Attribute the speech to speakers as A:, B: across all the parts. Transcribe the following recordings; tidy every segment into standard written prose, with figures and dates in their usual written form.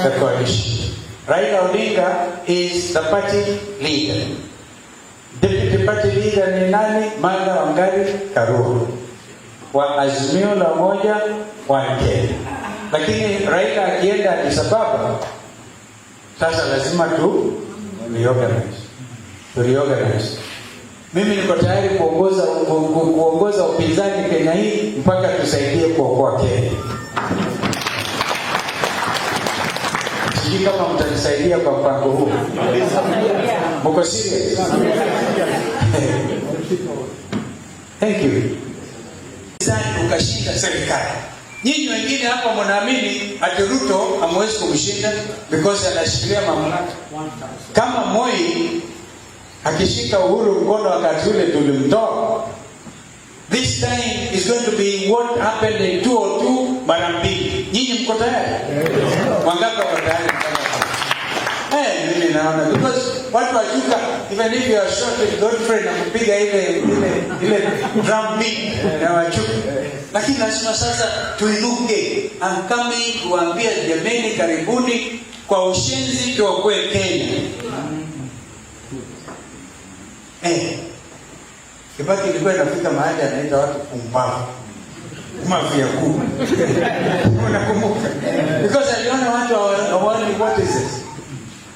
A: the coalition. Raila Odinga is the party leader. Deputy party leader ni nani? Martha Wangari Karua wa Azimio la Umoja wa Kenya. Lakini Raila akienda Addis Ababa, sasa lazima reorganize. Mimi niko tayari kuongoza upinzani Kenya hii mpaka tusaidie kuokoa Kenya. Sijui kama mtanisaidia kwa mpango huu. Mko serious? Thank you. Sasa ukashinda serikali. Nyinyi wengine hapa mnaamini ati Ruto hamwezi kumshinda because anashikilia mamlaka. Kama Moi akishika Uhuru mkono wakati ule tulimtoa. This time is going to be what happened in 2002 mara mbili. Nyinyi mko tayari? Wangapi wako tayari? Mimi naona because watu wajuka, even if you are short with Godfrey na kupiga ile drum beat na wachuka. Lakini lazima sasa tuinuke. I'm coming kuambia jameni, karibuni kwa ushenzi tuokoe Kenya. Kibaki ilikuwa inafika mahali anaita watu kumbavu. Mafia kuu. Unakumbuka? Because aliona watu hawani what is this?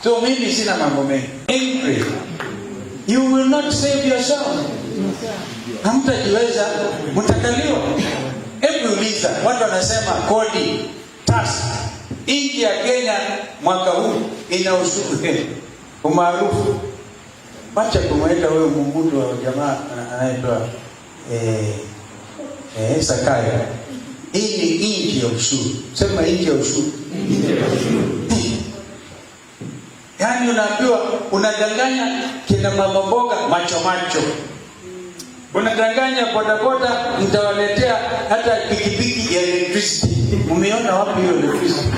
A: So mimi sina mambo mengi. Angry. You will not save yourself. Hamtajiweza, mtakaliwa. Hebu uliza, watu wanasema kodi, tax. Nchi ya Kenya mwaka huu ina ushuru umaarufu. Wacha kumweka wewe mumbudu wa jamaa anaitwa Zakayo. Hii ni nchi ya ushuru. Sema nchi ya ushuru. Yaani unaambiwa unadanganya kina mama mboga macho. Unadanganya bodaboda mtawaletea hata pikipiki ya electricity. Umeona wapi hiyo electricity?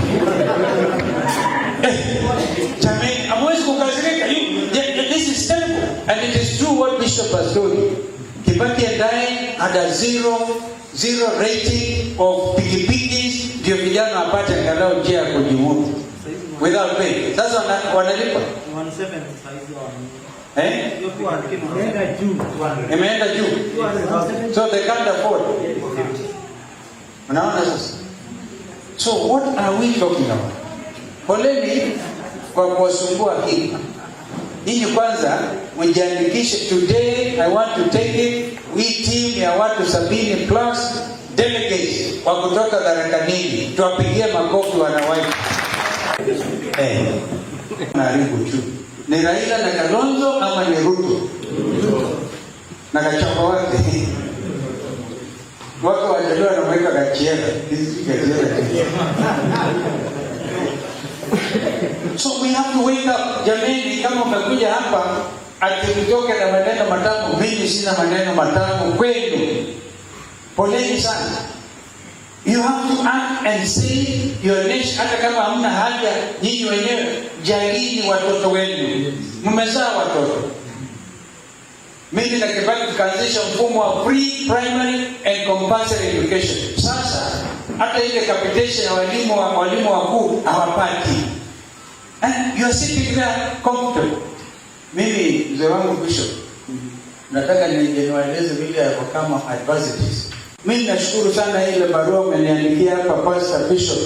A: Jamani, amwezi kukazirika. This is terrible. And it is true what Bishop has told you. Kibaki and I had a zero rating of pikipikis. Ndio vijana wapate angalau njia ya kujimudu without pay. Sasa wanalipa 17 size imeenda juu. So they can't afford. Unaona sasa? So what are we talking about? Poleni kwa kuwasumbua hii. Ninyi kwanza mjiandikishe. Today I want to take it. We team ya watu 70 plus delegates wa kutoka Dharakanini. Tuwapigie makofi wanawake. Naribu tu. Ni Raila na Kalonzo ama ni Ruto? Na kachapa wake. Wako wajaliwa na mweka kachiera. So we have to wake up. Jamani, kama umekuja hapa ati mtoke na maneno matamu, mimi sina maneno matamu kwenu. Poleni sana. You have to act and say your nation. Hata kama hamna haja nyinyi wenyewe, jalini watoto wenu. Mmezaa watoto. Mimi na Kibaki tukaanzisha mfumo wa free primary and compulsory education. Sasa hata ile capitation ya walimu wakuu hawapati. And you are sitting there comfortable. Mimi mzee wangu Bishop, nataka niwaeleze vile ya kama adversities. Mimi nashukuru sana ile barua umeniandikia hapa Pastor Bishop.